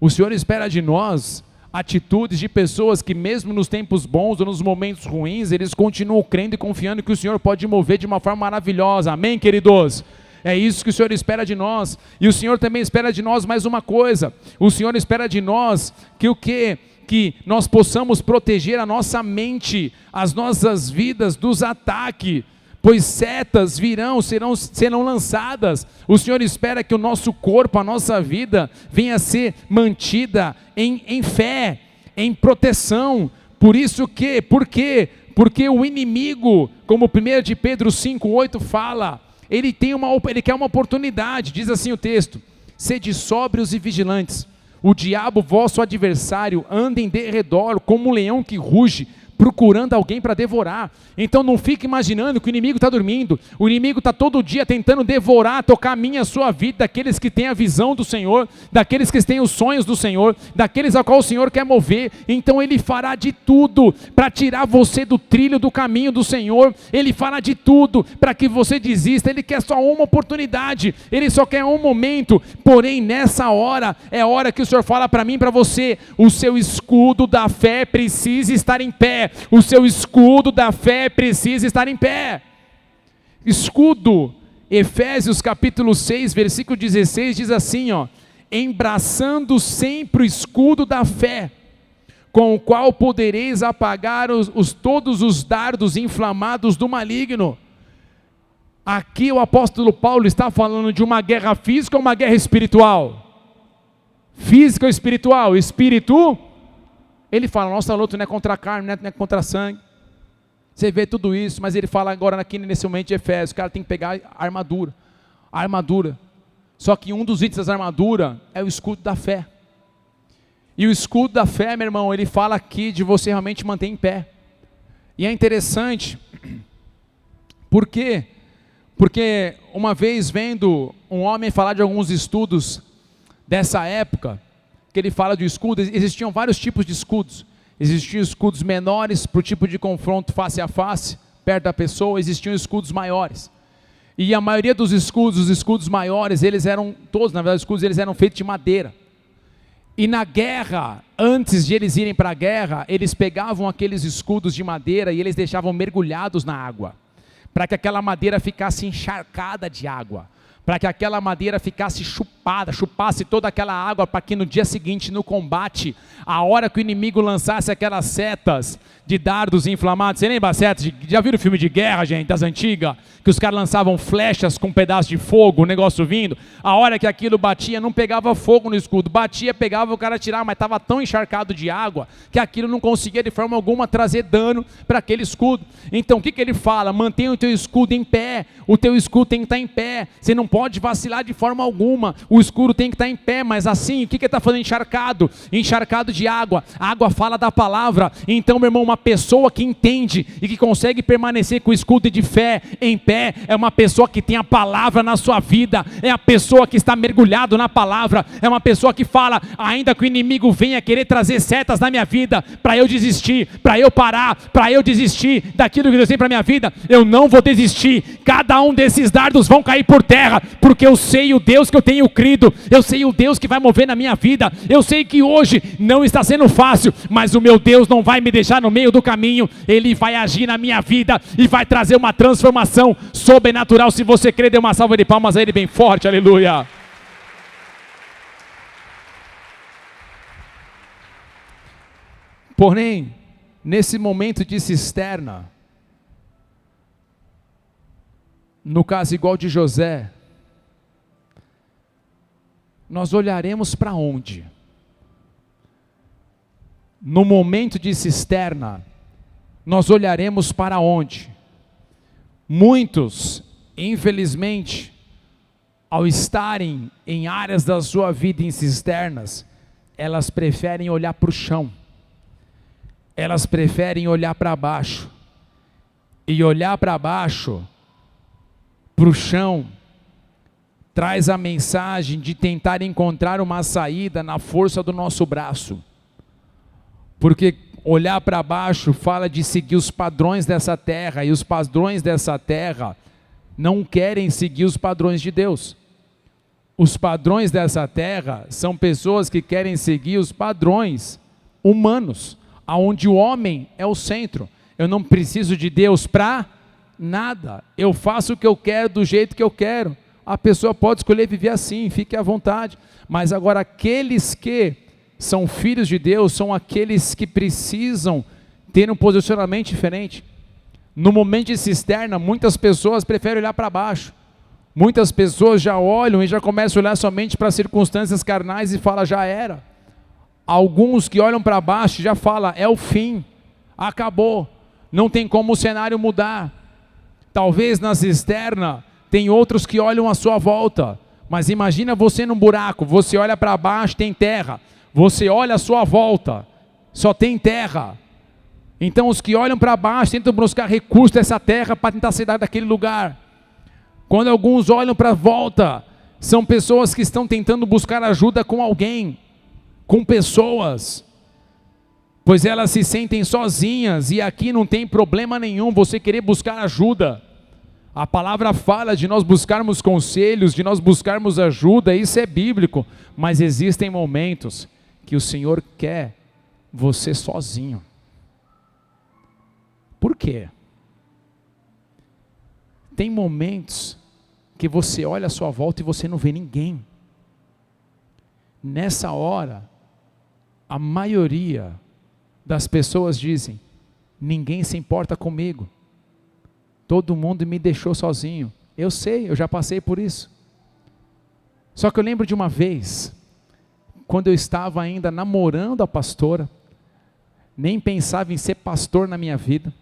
O Senhor espera de nós atitudes de pessoas que mesmo nos tempos bons ou nos momentos ruins, eles continuam crendo e confiando que o Senhor pode mover de uma forma maravilhosa. Amém, queridos? É isso que o Senhor espera de nós. E o Senhor também espera de nós mais uma coisa. O Senhor espera de nós que o quê? Que nós possamos proteger a nossa mente, as nossas vidas dos ataques, pois setas serão lançadas. O Senhor espera que o nosso corpo, a nossa vida, venha a ser mantida em fé, em proteção. Por isso que, por quê? Porque o inimigo, como 1 de Pedro 5,8 fala, ele quer uma oportunidade, diz assim o texto: sede sóbrios e vigilantes, o diabo vosso adversário anda em derredor como um leão que ruge, procurando alguém para devorar. Então não fique imaginando que o inimigo está dormindo. O inimigo está todo dia tentando devorar, tocar a minha e a sua vida, daqueles que têm a visão do Senhor, daqueles que têm os sonhos do Senhor, daqueles a qual o Senhor quer mover. Então ele fará de tudo para tirar você do trilho do caminho do Senhor. Ele fará de tudo para que você desista. Ele quer só uma oportunidade, ele só quer um momento. Porém nessa hora, é a hora que o Senhor fala para mim e para você: o seu escudo da fé precisa estar em pé. O seu escudo da fé precisa estar em pé. Escudo, Efésios capítulo 6, versículo 16 diz assim, ó: embraçando sempre o escudo da fé, com o qual podereis apagar todos os dardos inflamados do maligno. Aqui o apóstolo Paulo está falando de uma guerra física ou uma guerra espiritual? Física ou espiritual? Espírito. Ele fala, nossa luta não é contra a carne, não é contra a sangue. Você vê tudo isso, mas ele fala agora aqui nesse momento de Efésios, o cara tem que pegar a armadura. A armadura. Só que um dos itens da armadura é o escudo da fé. E o escudo da fé, meu irmão, ele fala aqui de você realmente manter em pé. E é interessante, por quê? Porque uma vez vendo um homem falar de alguns estudos dessa época, que ele fala de escudo, existiam vários tipos de escudos. Existiam escudos menores para o tipo de confronto face a face, perto da pessoa, existiam escudos maiores. E a maioria dos escudos, os escudos maiores, eles eram, todos na verdade os escudos, eles eram feitos de madeira. E na guerra, antes de eles irem para a guerra, eles pegavam aqueles escudos de madeira e eles deixavam mergulhados na água, para que aquela madeira ficasse encharcada de água, para que aquela madeira ficasse chupasse toda aquela água, para que no dia seguinte, no combate, a hora que o inimigo lançasse aquelas setas de dardos inflamados, você lembra setas? Já viram o filme de guerra, gente, das antigas? Que os caras lançavam flechas com um pedaço de fogo, o negócio vindo, a hora que aquilo batia, não pegava fogo no escudo, batia, pegava, o cara tirava, mas estava tão encharcado de água, que aquilo não conseguia de forma alguma trazer dano para aquele escudo. Então o que ele fala? Mantenha o teu escudo em pé, o teu escudo tem que estar em pé, você não pode vacilar de forma alguma, o escudo tem que estar em pé, mas assim, o que ele está falando? Encharcado de água, a água fala da palavra. Então, meu irmão, uma pessoa que entende e que consegue permanecer com o escudo de fé em pé, é uma pessoa que tem a palavra na sua vida, é a pessoa que está mergulhado na palavra, é uma pessoa que fala, ainda que o inimigo venha querer trazer setas na minha vida, para eu desistir, para eu parar, para eu desistir daquilo que Deus tem para a minha vida, eu não vou desistir, cada um desses dardos vão cair por terra, porque eu sei o Deus que eu tenho crido, eu sei o Deus que vai mover na minha vida, eu sei que hoje não está sendo fácil, mas o meu Deus não vai me deixar no meio do caminho, Ele vai agir na minha vida e vai trazer uma transformação sobrenatural. Se você crê, dê uma salva de palmas a Ele bem forte, aleluia. Porém, nesse momento de cisterna, no caso igual de José, nós olharemos para onde? No momento de cisterna, nós olharemos para onde? Muitos, infelizmente, ao estarem em áreas da sua vida em cisternas, elas preferem olhar para o chão, elas preferem olhar para baixo, e olhar para baixo, para o chão, traz a mensagem de tentar encontrar uma saída na força do nosso braço, porque olhar para baixo fala de seguir os padrões dessa terra, e os padrões dessa terra não querem seguir os padrões de Deus. Os padrões dessa terra são pessoas que querem seguir os padrões humanos, aonde o homem é o centro. Eu não preciso de Deus para nada, eu faço o que eu quero do jeito que eu quero. A pessoa pode escolher viver assim, fique à vontade, mas agora aqueles que são filhos de Deus, são aqueles que precisam ter um posicionamento diferente. No momento de cisterna, muitas pessoas preferem olhar para baixo, muitas pessoas já olham e já começam a olhar somente para as circunstâncias carnais e falam, já era. Alguns que olham para baixo já falam, é o fim, acabou, não tem como o cenário mudar. Talvez na cisterna, tem outros que olham à sua volta, mas imagina você num buraco, você olha para baixo, tem terra, você olha à sua volta, só tem terra. Então os que olham para baixo tentam buscar recursos dessa terra para tentar sair daquele lugar. Quando alguns olham para a volta, são pessoas que estão tentando buscar ajuda com alguém, com pessoas, pois elas se sentem sozinhas, e aqui não tem problema nenhum você querer buscar ajuda. A palavra fala de nós buscarmos conselhos, de nós buscarmos ajuda, isso é bíblico, mas existem momentos que o Senhor quer você sozinho. Por quê? Tem momentos que você olha à sua volta e você não vê ninguém. Nessa hora, a maioria das pessoas dizem, ninguém se importa comigo. Todo mundo me deixou sozinho. Eu sei, eu já passei por isso. Só que eu lembro de uma vez, quando eu estava ainda namorando a pastora, nem pensava em ser pastor na minha vida,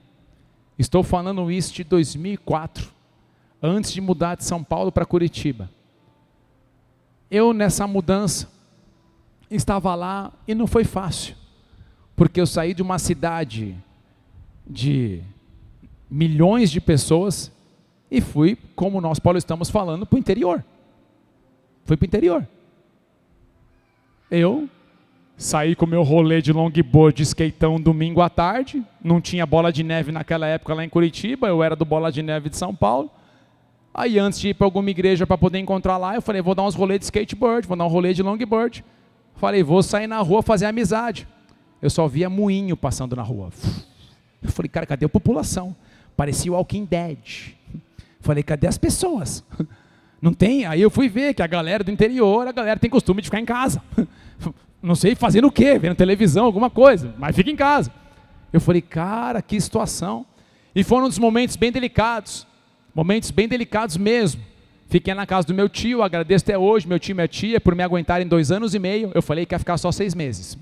Estou falando isso de 2004, antes de mudar de São Paulo para Curitiba. Eu, nessa mudança, estava lá e não foi fácil, porque eu saí de uma cidade de milhões de pessoas e fui, como nós, Paulo, estamos falando, para o interior. Fui para o interior. Eu saí com o meu rolê de longboard, de skateão, domingo à tarde, não tinha bola de neve naquela época lá em Curitiba, eu era do Bola de Neve de São Paulo. Aí antes de ir para alguma igreja para poder encontrar lá, eu falei, vou dar uns rolês de skateboard, vou dar um rolê de longboard. Falei, vou sair na rua fazer amizade. Eu só via moinho passando na rua. Eu falei, cara, cadê a população? Parecia o Walking Dead. Falei, cadê as pessoas? Não tem? Aí eu fui ver que a galera do interior, a galera tem costume de ficar em casa. Não sei fazendo o quê, vendo televisão, alguma coisa, mas fica em casa. Eu falei, cara, que situação. E foram uns momentos bem delicados mesmo. Fiquei na casa do meu tio, agradeço até hoje, meu tio e minha tia, por me aguentarem 2 anos e meio. Eu falei que ia ficar só 6 meses.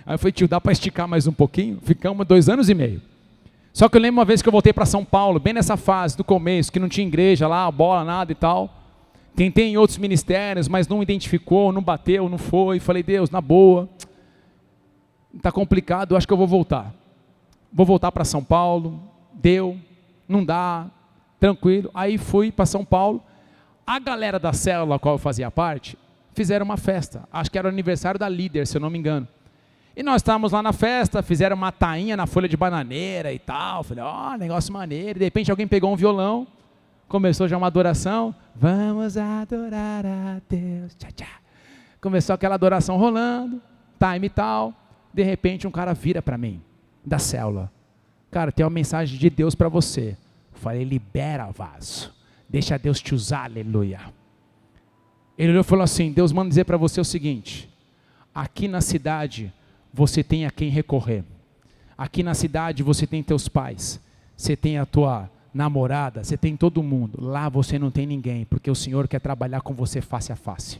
Aí eu falei, tio, dá para esticar mais um pouquinho? Ficamos 2 anos e meio. Só que eu lembro uma vez que eu voltei para São Paulo, bem nessa fase, do começo, que não tinha igreja lá, bola, nada e tal. Tentei em outros ministérios, mas não identificou, não bateu, não foi. Falei, Deus, na boa, está complicado, acho que eu vou voltar. Vou voltar para São Paulo, não dá, tranquilo. Aí fui para São Paulo. A galera da célula a qual eu fazia parte, fizeram uma festa. Acho que era o aniversário da líder, se eu não me engano. E nós estávamos lá na festa, fizeram uma tainha na folha de bananeira e tal. Falei, negócio maneiro. E de repente alguém pegou um violão, começou já uma adoração. Vamos adorar a Deus. Tchá, tchá. Começou aquela adoração rolando, time e tal. De repente um cara vira para mim, da célula. Cara, tem uma mensagem de Deus para você. Falei, libera, vaso. Deixa Deus te usar, aleluia. Ele olhou e falou assim, Deus manda dizer para você o seguinte, aqui na cidade você tem a quem recorrer. Aqui na cidade você tem teus pais, você tem a tua namorada, você tem todo mundo. Lá você não tem ninguém, porque o Senhor quer trabalhar com você face a face.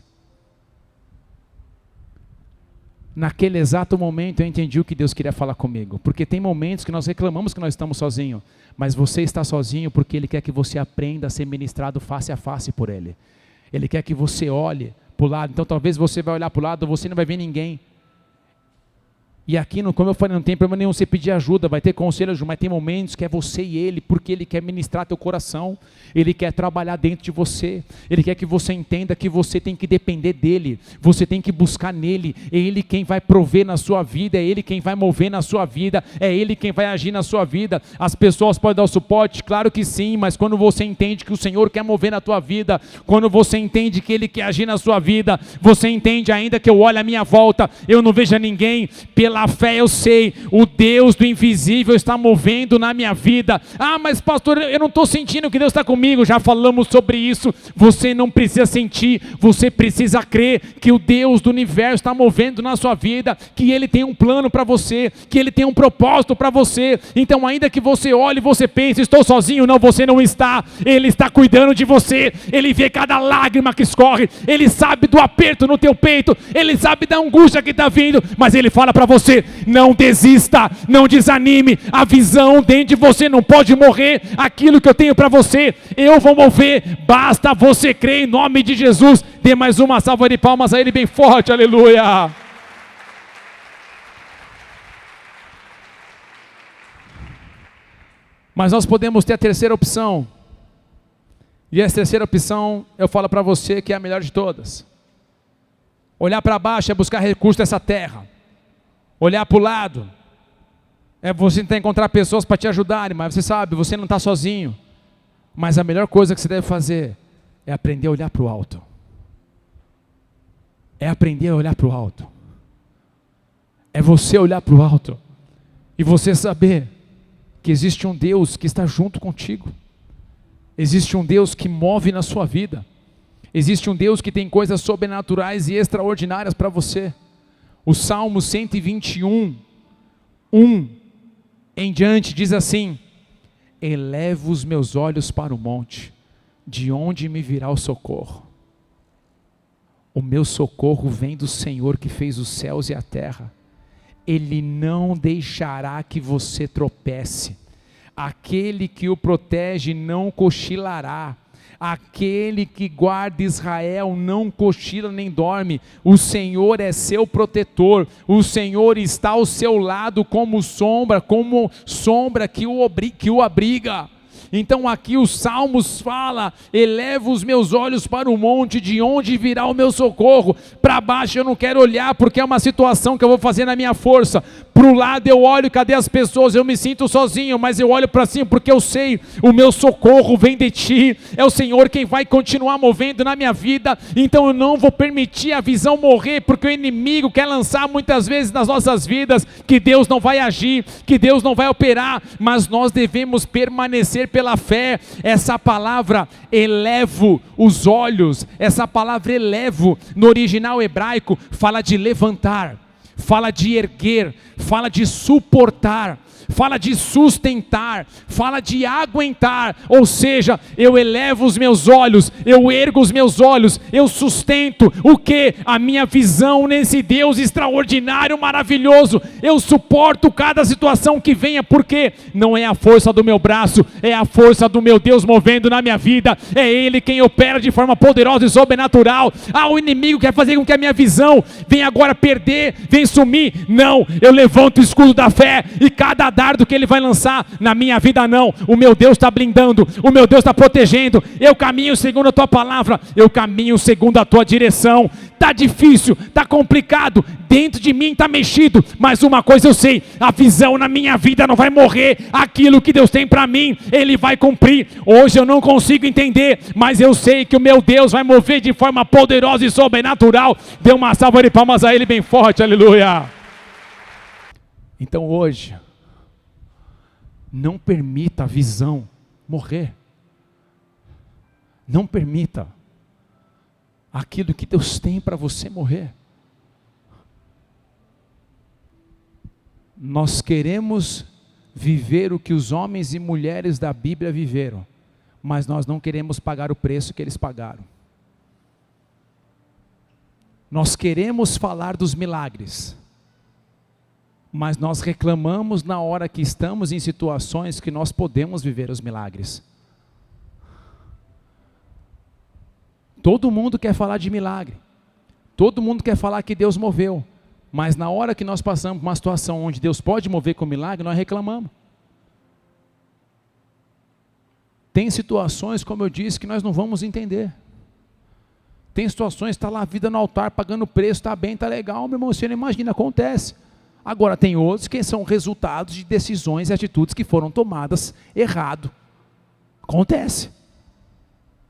Naquele exato momento eu entendi o que Deus queria falar comigo, porque tem momentos que nós reclamamos que nós estamos sozinhos, mas você está sozinho porque Ele quer que você aprenda a ser ministrado face a face por Ele. Ele quer que você olhe para o lado, então talvez você vai olhar para o lado, você não vai ver ninguém. E aqui, como eu falei, não tem problema nenhum você pedir ajuda, vai ter conselho, mas tem momentos que é você e Ele, porque Ele quer ministrar teu coração, Ele quer trabalhar dentro de você, Ele quer que você entenda que você tem que depender dEle, você tem que buscar nele, é Ele quem vai prover na sua vida, é Ele quem vai mover na sua vida, é Ele quem vai agir na sua vida. As pessoas podem dar o suporte, claro que sim, mas quando você entende que o Senhor quer mover na tua vida, quando você entende que Ele quer agir na sua vida, você entende ainda que eu olho à minha volta, eu não vejo ninguém, pela fé eu sei, o Deus do invisível está movendo na minha vida. Mas pastor, eu não estou sentindo que Deus está comigo. Já falamos sobre isso. Você não precisa sentir, você precisa crer que o Deus do universo está movendo na sua vida, que Ele tem um plano para você, que Ele tem um propósito para você. Então ainda que você olhe e você pense, estou sozinho, não, você não está. Ele está cuidando de você, Ele vê cada lágrima que escorre, Ele sabe do aperto no teu peito, Ele sabe da angústia que está vindo, mas Ele fala para você, não desista, não desanime, a visão dentro de você não pode morrer, aquilo que eu tenho para você, eu vou mover, basta você crer em nome de Jesus. Dê mais uma salva de palmas a Ele bem forte, aleluia. Mas nós podemos ter a terceira opção, e essa terceira opção, eu falo para você que é a melhor de todas. Olhar para baixo é buscar recursos dessa terra. Olhar para o lado, é você tentar encontrar pessoas para te ajudarem, mas você sabe, você não está sozinho. Mas a melhor coisa que você deve fazer é aprender a olhar para o alto. É aprender a olhar para o alto. É você olhar para o alto e você saber que existe um Deus que está junto contigo. Existe um Deus que move na sua vida. Existe um Deus que tem coisas sobrenaturais e extraordinárias para você. O Salmo 121, 1 em diante diz assim: elevo os meus olhos para o monte, de onde me virá o socorro? O meu socorro vem do Senhor que fez os céus e a terra. Ele não deixará que você tropece. aquele que o protege não cochilará. Aquele que guarda Israel não cochila nem dorme. O Senhor é seu protetor. O Senhor está ao seu lado como sombra que o abriga. Então aqui os Salmos fala: elevo os meus olhos para o monte, de onde virá o meu socorro? Para baixo eu não quero olhar, porque é uma situação que eu vou fazer na minha força. Para o lado eu olho, cadê as pessoas? Eu me sinto sozinho, mas eu olho para cima, porque eu sei, o meu socorro vem de ti. É o Senhor quem vai continuar movendo na minha vida. Então eu não vou permitir a visão morrer, porque o inimigo quer lançar muitas vezes nas nossas vidas que Deus não vai agir, que Deus não vai operar, mas nós devemos permanecer pela fé. Essa palavra elevo os olhos, essa palavra elevo no original hebraico fala de levantar, fala de erguer, fala de suportar, fala de sustentar, fala de aguentar. Ou seja, eu elevo os meus olhos, eu ergo os meus olhos, eu sustento o que? A minha visão nesse Deus extraordinário, maravilhoso. Eu suporto cada situação que venha, porque não é a força do meu braço, é a força do meu Deus movendo na minha vida. É Ele quem opera de forma poderosa e sobrenatural. O inimigo quer fazer com que a minha visão venha agora perder, venha sumir. Não, eu levanto o escudo da fé, e cada dardo que ele vai lançar na minha vida, não, o meu Deus está blindando, o meu Deus está protegendo. Eu caminho segundo a tua palavra, eu caminho segundo a tua direção. Está difícil, está complicado, dentro de mim está mexido, mas uma coisa eu sei: a visão na minha vida não vai morrer. Aquilo que Deus tem para mim, Ele vai cumprir. Hoje eu não consigo entender, mas eu sei que o meu Deus vai mover de forma poderosa e sobrenatural. Dê uma salva de palmas a Ele bem forte, aleluia. Então hoje, não permita a visão morrer. Não permita aquilo que Deus tem para você morrer. Nós queremos viver o que os homens e mulheres da Bíblia viveram, mas nós não queremos pagar o preço que eles pagaram. Nós queremos falar dos milagres, mas nós reclamamos na hora que estamos em situações que nós podemos viver os milagres. Todo mundo quer falar de milagre, todo mundo quer falar que Deus moveu, mas na hora que nós passamos por uma situação onde Deus pode mover com milagre, nós reclamamos. Tem situações, como eu disse, que nós não vamos entender. Tem situações, está lá a vida no altar, pagando preço, está bem, está legal, meu irmão, você não imagina, acontece. Agora tem outros que são resultados de decisões e atitudes que foram tomadas errado. Acontece.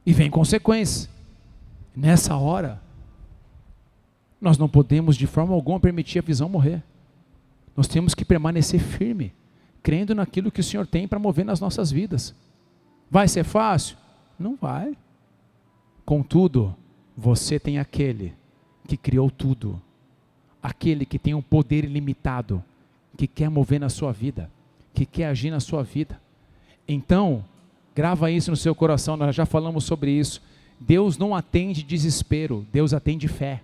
E vem consequências. Nessa hora, nós não podemos de forma alguma permitir a visão morrer. Nós temos que permanecer firme, crendo naquilo que o Senhor tem para mover nas nossas vidas. Vai ser fácil? Não vai. Contudo, você tem aquele que criou tudo, aquele que tem um poder ilimitado, que quer mover na sua vida, que quer agir na sua vida. Então, grava isso no seu coração, nós já falamos sobre isso. Deus não atende desespero, Deus atende fé.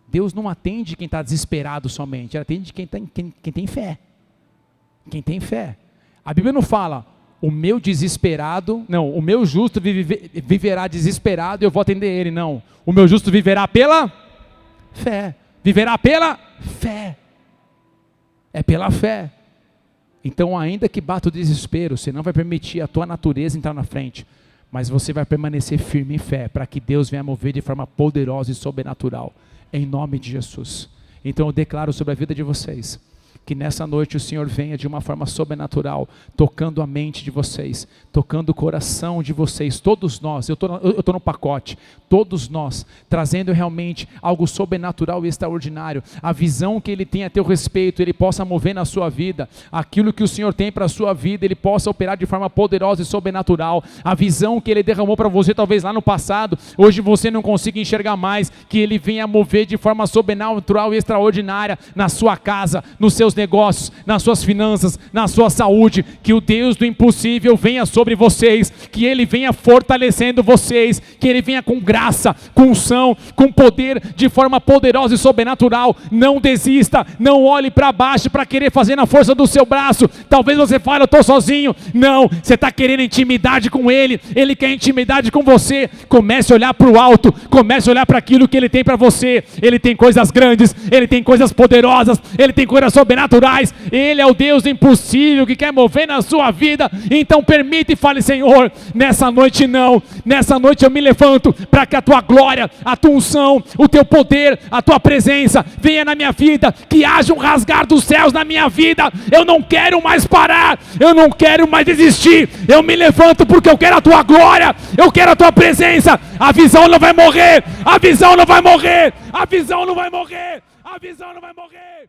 Deus não atende quem está desesperado somente, Ele atende quem tem fé. Quem tem fé. A Bíblia não fala: o meu desesperado, não, o meu justo viverá desesperado e eu vou atender ele, não. O meu justo viverá pela fé. Viverá pela fé. É pela fé. Então, ainda que bata o desespero, você não vai permitir a tua natureza entrar na frente, mas você vai permanecer firme em fé, para que Deus venha mover de forma poderosa e sobrenatural, em nome de Jesus. Então eu declaro sobre a vida de vocês, que nessa noite o Senhor venha de uma forma sobrenatural, tocando a mente de vocês, tocando o coração de vocês, todos nós, eu estou no pacote, todos nós, trazendo realmente algo sobrenatural e extraordinário, a visão que Ele tem a teu respeito, Ele possa mover na sua vida, aquilo que o Senhor tem para a sua vida, Ele possa operar de forma poderosa e sobrenatural, a visão que Ele derramou para você talvez lá no passado, hoje você não consiga enxergar mais, que Ele venha mover de forma sobrenatural e extraordinária, na sua casa, nos seus negócios, nas suas finanças, na sua saúde, que o Deus do impossível venha sobre vocês, que Ele venha fortalecendo vocês, que Ele venha com graça, com unção, com poder, de forma poderosa e sobrenatural. Não desista, não olhe para baixo para querer fazer na força do seu braço. Talvez você fale, eu estou sozinho. Não, você está querendo intimidade com Ele, Ele quer intimidade com você. Comece a olhar para o alto, comece a olhar para aquilo que Ele tem para você. Ele tem coisas grandes, Ele tem coisas poderosas, Ele tem coisas sobrenaturais. Ele é o Deus do impossível que quer mover na sua vida. Então permita e fale, Senhor, nessa noite não, nessa noite eu me levanto para que a tua glória, a tua unção, o teu poder, a tua presença venha na minha vida, que haja um rasgar dos céus na minha vida. Eu não quero mais parar, eu não quero mais desistir, eu me levanto porque eu quero a tua glória, eu quero a tua presença. A visão não vai morrer, a visão não vai morrer, a visão não vai morrer, a visão não vai morrer.